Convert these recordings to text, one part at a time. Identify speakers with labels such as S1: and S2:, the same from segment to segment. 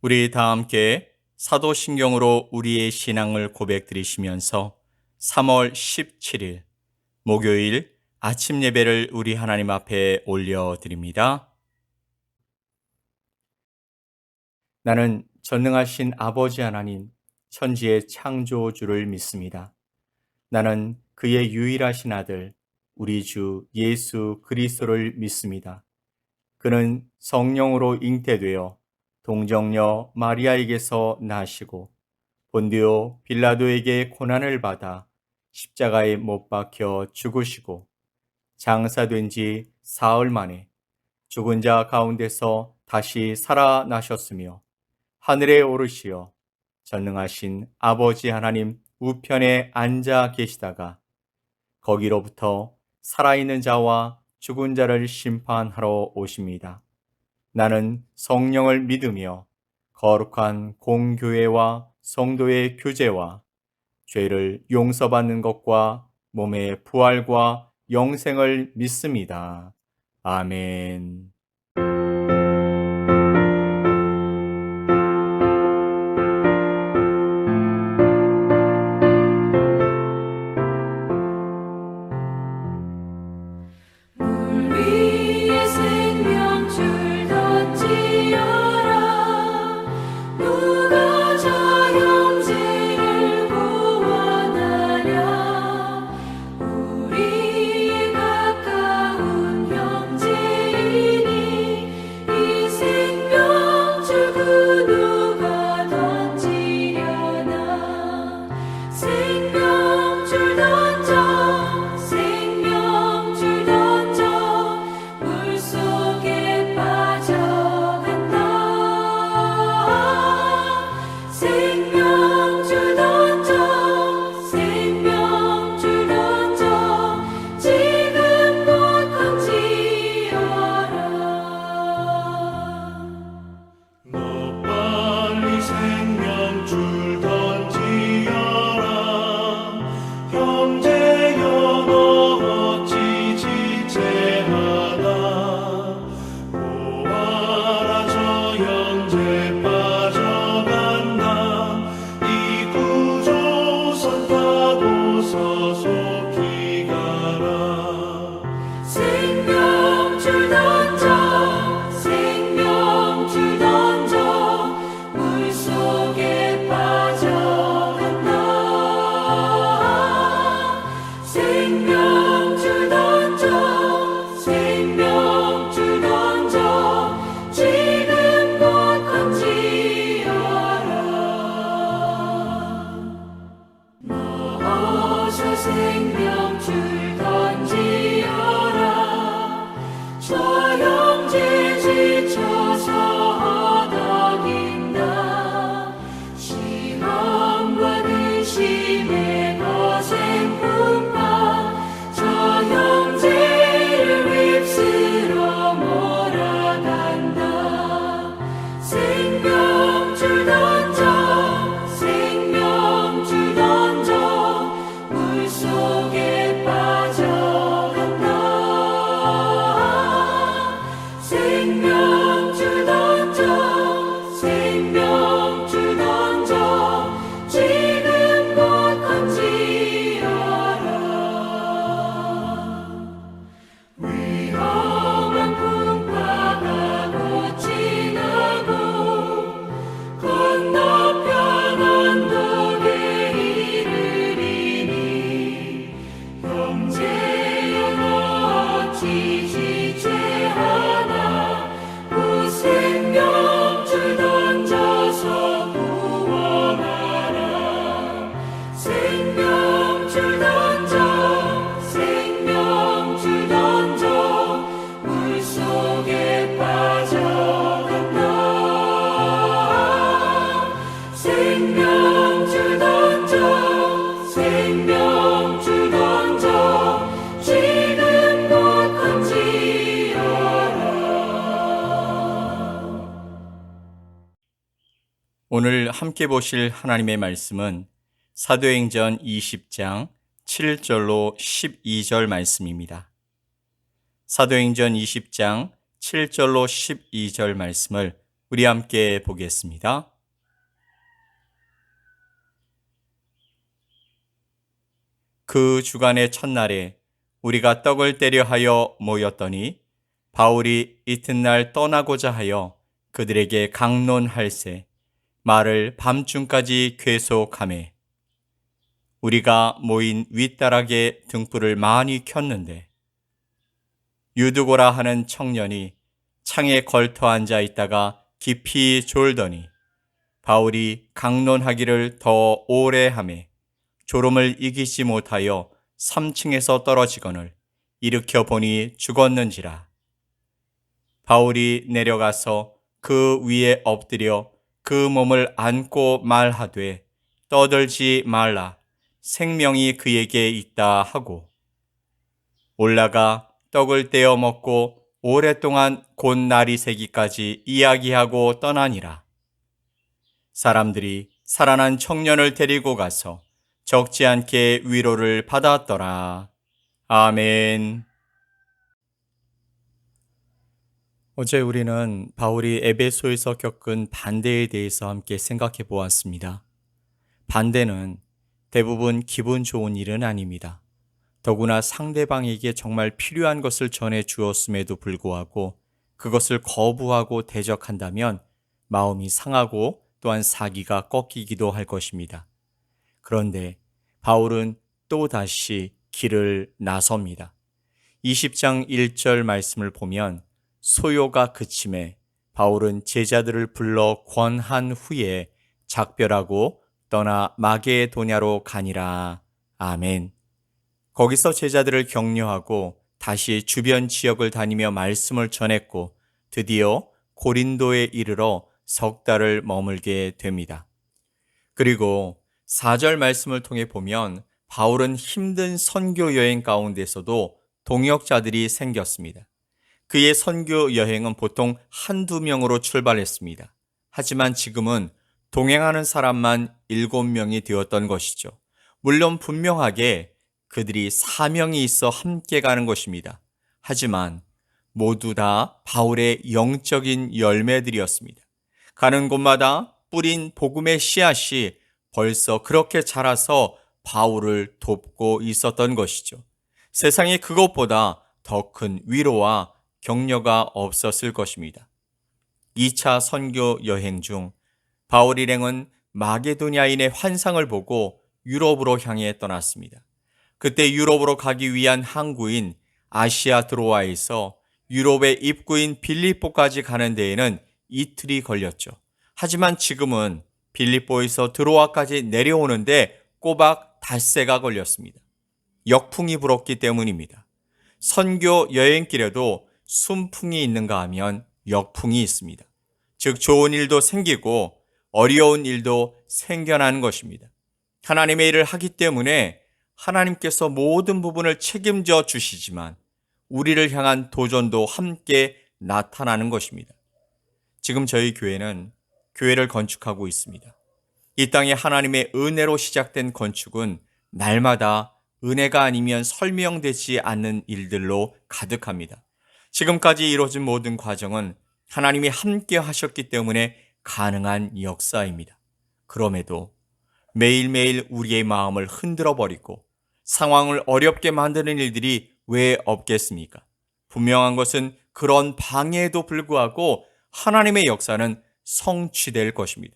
S1: 우리 다 함께 사도신경으로 우리의 신앙을 고백드리시면서 3월 17일 목요일 아침 예배를 우리 하나님 앞에 올려드립니다. 나는 전능하신 아버지 하나님, 천지의 창조주를 믿습니다. 나는 그의 유일하신 아들, 우리 주 예수 그리스도를 믿습니다. 그는 성령으로 잉태되어 동정녀 마리아에게서 나시고 본디오 빌라도에게 고난을 받아 십자가에 못 박혀 죽으시고 장사된 지 사흘 만에 죽은 자 가운데서 다시 살아나셨으며 하늘에 오르시어 전능하신 아버지 하나님 우편에 앉아 계시다가 거기로부터 살아있는 자와 죽은 자를 심판하러 오십니다. 나는 성령을 믿으며 거룩한 공교회와 성도의 교제와 죄를 용서받는 것과 몸의 부활과 영생을 믿습니다. 아멘.
S2: 물 위에 생명줄 던지어라. 누가 저 형제를 구원하랴. 우리의 가까운 형제이니 이 생명줄 그 누가 던지려나. 생명줄 던져 생명줄 던져 물속에 빠져간다. 생명줄 던져 생명줄 던져 지금 곧 던지어라.
S3: 너 빨리 생명줄 던지어라. 형제여 너 어찌 지체하나. 보아라 저 형제 빠져간다. 이 구조선 타고서 속히 가라.
S2: 생명줄 던져 생명줄 던져 물속에 빠져간다. 생명줄 던져 생명줄 던져 지금 곧 던지어라. 너 어서 생명줄 던지어라. 저 형제 지쳐서 허덕인다. 시험과 근심의 거센 풍파 저 형제를 휩쓸어 몰아간다. 생명줄 던져 생명줄 던져 물속에 빠져간다. 생명줄 던져 생명줄 던져 지금 곧 던지어라. 위험한 풍파가 곧 지나고 건너편 언덕에 이르리니 형제여 너 어찌 지체하나. 그 생명줄 던져서 구원하라. 생명줄 던져 생명줄 던져 물속에 빠져간다. 생명줄 던져 생명줄 던져 지금 곧 던지어라.
S1: 오늘 함께 보실 하나님의 말씀은 사도행전 20장 7절로 12절 말씀입니다. 사도행전 20장 7절로 12절 말씀을 우리 함께 보겠습니다. 그 주간의 첫날에 우리가 떡을 떼려 하여 모였더니 바울이 이튿날 떠나고자 하여 그들에게 강론할세 말을 밤중까지 계속하매 우리가 모인 윗다락에 등불을 많이 켰는데 유두고라 하는 청년이 창에 걸터 앉아 있다가 깊이 졸더니 바울이 강론하기를 더 오래 하매 졸음을 이기지 못하여 3층에서 떨어지거늘 일으켜 보니 죽었는지라. 바울이 내려가서 그 위에 엎드려 그 몸을 안고 말하되 떠들지 말라 생명이 그에게 있다 하고 올라가 떡을 떼어 먹고 오랫동안 곧 날이 새기까지 이야기하고 떠나니라. 사람들이 살아난 청년을 데리고 가서 적지 않게 위로를 받았더라. 아멘. 어제 우리는 바울이 에베소에서 겪은 반대에 대해서 함께 생각해 보았습니다. 반대는 대부분 기분 좋은 일은 아닙니다. 더구나 상대방에게 정말 필요한 것을 전해 주었음에도 불구하고 그것을 거부하고 대적한다면 마음이 상하고 또한 사기가 꺾이기도 할 것입니다. 그런데 바울은 또다시 길을 나섭니다. 20장 1절 말씀을 보면 소요가 그침에 바울은 제자들을 불러 권한 후에 작별하고 떠나 마게도냐로 가니라. 아멘. 거기서 제자들을 격려하고 다시 주변 지역을 다니며 말씀을 전했고 드디어 고린도에 이르러 석 달을 머물게 됩니다. 그리고 4절 말씀을 통해 보면 바울은 힘든 선교 여행 가운데서도 동역자들이 생겼습니다. 그의 선교 여행은 보통 한두 명으로 출발했습니다. 하지만 지금은 동행하는 사람만 7명이 되었던 것이죠. 물론 분명하게 그들이 사명이 있어 함께 가는 것입니다. 하지만 모두 다 바울의 영적인 열매들이었습니다. 가는 곳마다 뿌린 복음의 씨앗이 벌써 그렇게 자라서 바울을 돕고 있었던 것이죠. 세상에 그것보다 더 큰 위로와 격려가 없었을 것입니다. 2차 선교 여행 중 바울 일행은 마게도냐인의 환상을 보고 유럽으로 향해 떠났습니다. 그때 유럽으로 가기 위한 항구인 아시아 드로아에서 유럽의 입구인 빌립보까지 가는 데에는 이틀이 걸렸죠. 하지만 지금은 빌립보에서 드로아까지 내려오는데 꼬박 닷새가 걸렸습니다. 역풍이 불었기 때문입니다. 선교 여행길에도 순풍이 있는가 하면 역풍이 있습니다. 즉 좋은 일도 생기고 어려운 일도 생겨나는 것입니다. 하나님의 일을 하기 때문에 하나님께서 모든 부분을 책임져 주시지만 우리를 향한 도전도 함께 나타나는 것입니다. 지금 저희 교회는 교회를 건축하고 있습니다. 이 땅에 하나님의 은혜로 시작된 건축은 날마다 은혜가 아니면 설명되지 않는 일들로 가득합니다. 지금까지 이루어진 모든 과정은 하나님이 함께 하셨기 때문에 가능한 역사입니다. 그럼에도 매일매일 우리의 마음을 흔들어 버리고 상황을 어렵게 만드는 일들이 왜 없겠습니까? 분명한 것은 그런 방해에도 불구하고 하나님의 역사는 성취될 것입니다.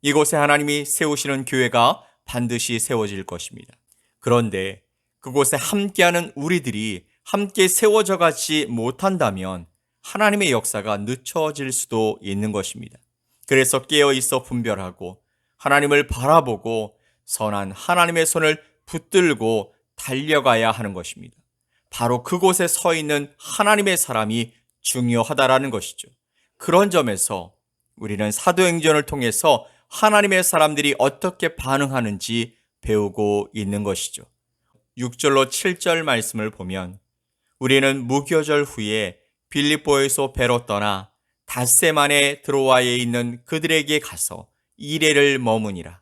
S1: 이곳에 하나님이 세우시는 교회가 반드시 세워질 것입니다. 그런데 그곳에 함께하는 우리들이 함께 세워져 가지 못한다면 하나님의 역사가 늦춰질 수도 있는 것입니다. 그래서 깨어있어 분별하고 하나님을 바라보고 선한 하나님의 손을 붙들고 달려가야 하는 것입니다. 바로 그곳에 서 있는 하나님의 사람이 중요하다라는 것이죠. 그런 점에서 우리는 사도행전을 통해서 하나님의 사람들이 어떻게 반응하는지 배우고 있는 것이죠. 6절로 7절 말씀을 보면 우리는 무교절 후에 빌립보에서 배로 떠나 닷새 만에 드로아에 있는 그들에게 가서 이레를 머무니라.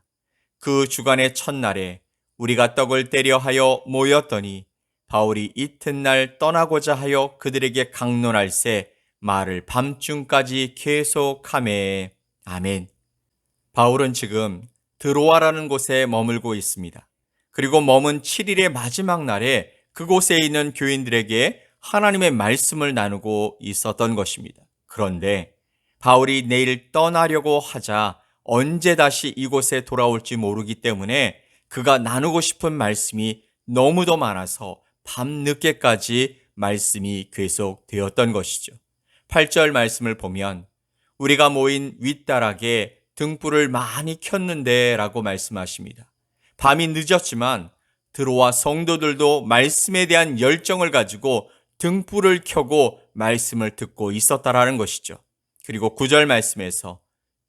S1: 그 주간의 첫날에 우리가 떡을 떼려 하여 모였더니 바울이 이튿날 떠나고자 하여 그들에게 강론할세 말을 밤중까지 계속하매. 아멘. 바울은 지금 드로아라는 곳에 머물고 있습니다. 그리고 머문 7일의 마지막 날에 그곳에 있는 교인들에게 하나님의 말씀을 나누고 있었던 것입니다. 그런데 바울이 내일 떠나려고 하자 언제 다시 이곳에 돌아올지 모르기 때문에 그가 나누고 싶은 말씀이 너무도 많아서 밤늦게까지 말씀이 계속되었던 것이죠. 8절 말씀을 보면 우리가 모인 윗다락에 등불을 많이 켰는데 라고 말씀하십니다. 밤이 늦었지만 드로아 성도들도 말씀에 대한 열정을 가지고 등불을 켜고 말씀을 듣고 있었다라는 것이죠. 그리고 9절 말씀에서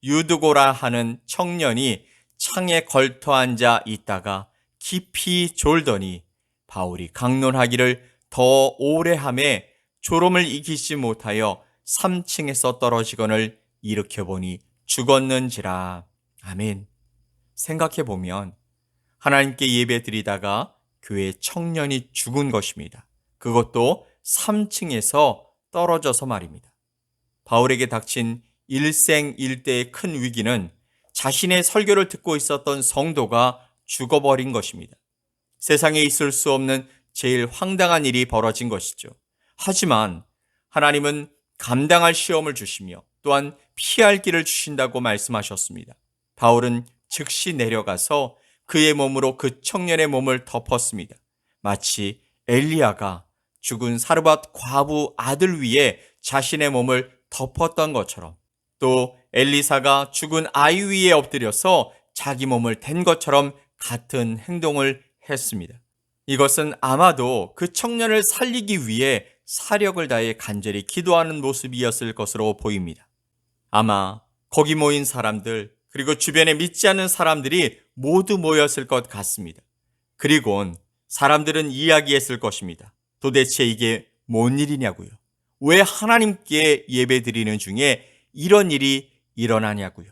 S1: 유드고라 하는 청년이 창에 걸터 앉아 있다가 깊이 졸더니 바울이 강론하기를 더 오래 하매 졸음을 이기지 못하여 3층에서 떨어지거늘 일으켜보니 죽었는지라. 아멘. 생각해보면 하나님께 예배 드리다가 교회 청년이 죽은 것입니다. 그것도 3층에서 떨어져서 말입니다. 바울에게 닥친 일생일대의 큰 위기는 자신의 설교를 듣고 있었던 성도가 죽어버린 것입니다. 세상에 있을 수 없는 제일 황당한 일이 벌어진 것이죠. 하지만 하나님은 감당할 시험을 주시며 또한 피할 길을 주신다고 말씀하셨습니다. 바울은 즉시 내려가서 그의 몸으로 그 청년의 몸을 덮었습니다. 마치 엘리야가 죽은 사르밧 과부 아들 위에 자신의 몸을 덮었던 것처럼, 또 엘리사가 죽은 아이 위에 엎드려서 자기 몸을 댄 것처럼 같은 행동을 했습니다. 이것은 아마도 그 청년을 살리기 위해 사력을 다해 간절히 기도하는 모습이었을 것으로 보입니다. 아마 거기 모인 사람들, 그리고 주변에 믿지 않는 사람들이 모두 모였을 것 같습니다. 그리곤 사람들은 이야기했을 것입니다. 도대체 이게 뭔 일이냐고요? 왜 하나님께 예배 드리는 중에 이런 일이 일어나냐고요?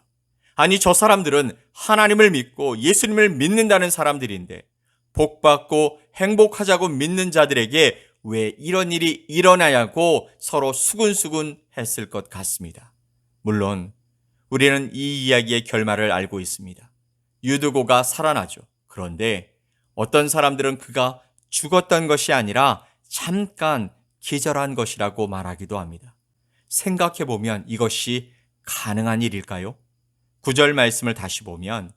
S1: 아니, 저 사람들은 하나님을 믿고 예수님을 믿는다는 사람들인데 복받고 행복하자고 믿는 자들에게 왜 이런 일이 일어나냐고 서로 수군수군 했을 것 같습니다. 물론 우리는 이 이야기의 결말을 알고 있습니다. 유드고가 살아나죠. 그런데 어떤 사람들은 그가 죽었던 것이 아니라 잠깐 기절한 것이라고 말하기도 합니다. 생각해보면 이것이 가능한 일일까요? 9절 말씀을 다시 보면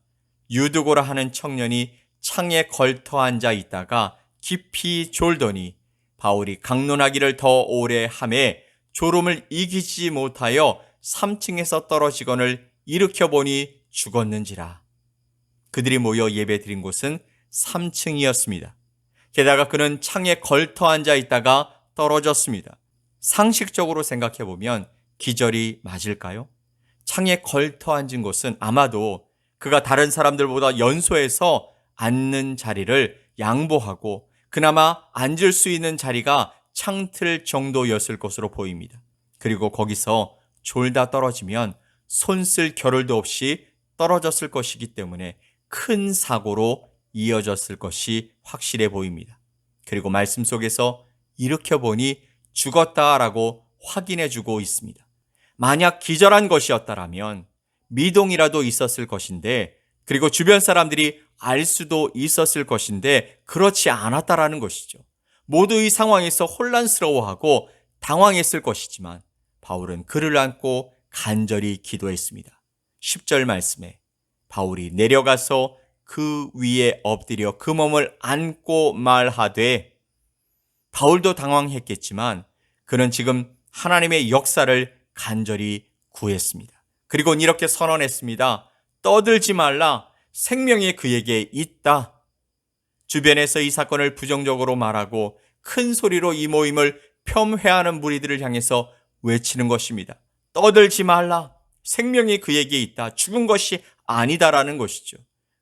S1: 유드고라 하는 청년이 창에 걸터 앉아 있다가 깊이 졸더니 바울이 강론하기를 더 오래 하매 졸음을 이기지 못하여 3층에서 떨어지거늘 일으켜보니 죽었는지라. 그들이 모여 예배드린 곳은 3층이었습니다. 게다가 그는 창에 걸터 앉아 있다가 떨어졌습니다. 상식적으로 생각해보면 기절이 맞을까요? 창에 걸터 앉은 곳은 아마도 그가 다른 사람들보다 연소해서 앉는 자리를 양보하고 그나마 앉을 수 있는 자리가 창틀 정도였을 것으로 보입니다. 그리고 거기서 졸다 떨어지면 손 쓸 겨를도 없이 떨어졌을 것이기 때문에 큰 사고로 이어졌을 것이 확실해 보입니다. 그리고 말씀 속에서 일으켜보니 죽었다라고 확인해주고 있습니다. 만약 기절한 것이었다라면 미동이라도 있었을 것인데, 그리고 주변 사람들이 알 수도 있었을 것인데 그렇지 않았다라는 것이죠. 모두 이 상황에서 혼란스러워하고 당황했을 것이지만 바울은 그를 안고 간절히 기도했습니다. 10절 말씀에 바울이 내려가서 그 위에 엎드려 그 몸을 안고 말하되, 바울도 당황했겠지만 그는 지금 하나님의 역사를 간절히 구했습니다. 그리고 이렇게 선언했습니다. 떠들지 말라. 생명이 그에게 있다. 주변에서 이 사건을 부정적으로 말하고 큰 소리로 이 모임을 폄훼하는 무리들을 향해서 외치는 것입니다. 떠들지 말라. 생명이 그에게 있다. 죽은 것이 아니다라는 것이죠.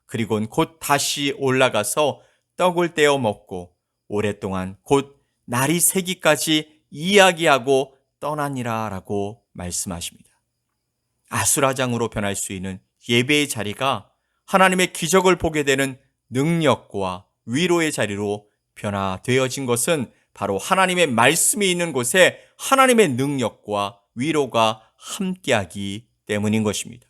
S1: 그리고는 곧 다시 올라가서 떡을 떼어 먹고 오랫동안 곧 날이 새기까지 이야기하고 떠나니라 라고 말씀하십니다. 아수라장으로 변할 수 있는 예배의 자리가 하나님의 기적을 보게 되는 능력과 위로의 자리로 변화되어진 것은 바로 하나님의 말씀이 있는 곳에 하나님의 능력과 위로가 함께하기 때문인 것입니다.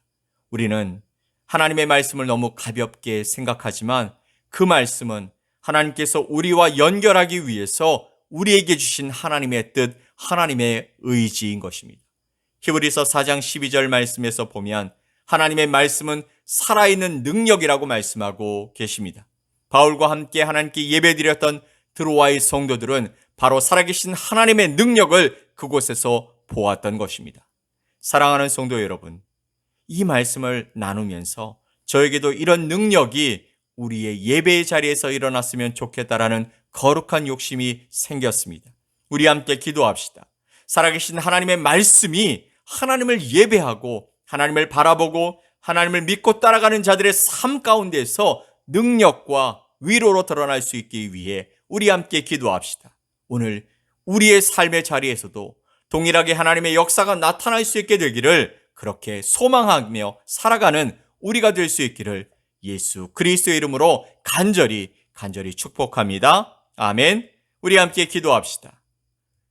S1: 우리는 하나님의 말씀을 너무 가볍게 생각하지만 그 말씀은 하나님께서 우리와 연결하기 위해서 우리에게 주신 하나님의 뜻, 하나님의 의지인 것입니다. 히브리서 4장 12절 말씀에서 보면 하나님의 말씀은 살아있는 능력이라고 말씀하고 계십니다. 바울과 함께 하나님께 예배드렸던 드로아의 성도들은 바로 살아계신 하나님의 능력을 그곳에서 보았던 것입니다. 사랑하는 성도 여러분, 이 말씀을 나누면서 저에게도 이런 능력이 우리의 예배의 자리에서 일어났으면 좋겠다라는 거룩한 욕심이 생겼습니다. 우리 함께 기도합시다. 살아계신 하나님의 말씀이 하나님을 예배하고 하나님을 바라보고 하나님을 믿고 따라가는 자들의 삶 가운데서 능력과 위로로 드러날 수 있기 위해 우리 함께 기도합시다. 오늘 우리의 삶의 자리에서도 동일하게 하나님의 역사가 나타날 수 있게 되기를 그렇게 소망하며 살아가는 우리가 될 수 있기를 예수 그리스도의 이름으로 간절히 축복합니다. 아멘. 우리 함께 기도합시다.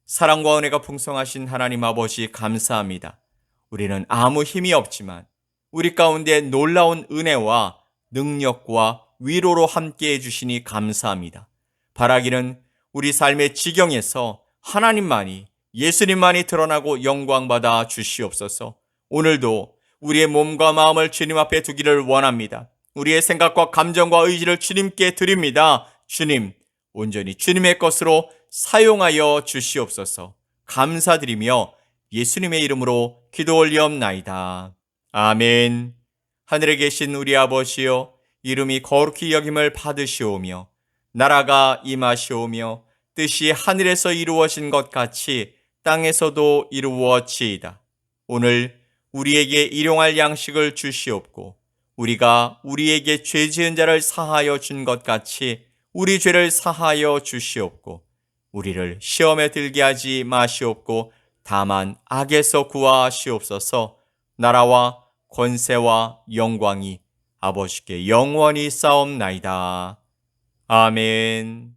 S1: 사랑과 은혜가 풍성하신 하나님 아버지 감사합니다. 우리는 아무 힘이 없지만 우리 가운데 놀라운 은혜와 능력과 위로로 함께 해주시니 감사합니다. 바라기는 우리 삶의 지경에서 하나님만이, 예수님만이 드러나고 영광받아 주시옵소서. 오늘도 우리의 몸과 마음을 주님 앞에 두기를 원합니다. 우리의 생각과 감정과 의지를 주님께 드립니다. 주님, 온전히 주님의 것으로 사용하여 주시옵소서. 감사드리며 예수님의 이름으로 기도 올리옵나이다. 아멘. 하늘에 계신 우리 아버지여, 이름이 거룩히 여김을 받으시오며 나라가 임하시오며 뜻이 하늘에서 이루어진 것 같이 땅에서도 이루어지이다. 오늘 우리에게 일용할 양식을 주시옵고 우리가 우리에게 죄 지은 자를 사하여 준 것 같이 우리 죄를 사하여 주시옵고 우리를 시험에 들게 하지 마시옵고 다만 악에서 구하시옵소서. 나라와 권세와 영광이 아버지께 영원히 싸움나이다. 아멘.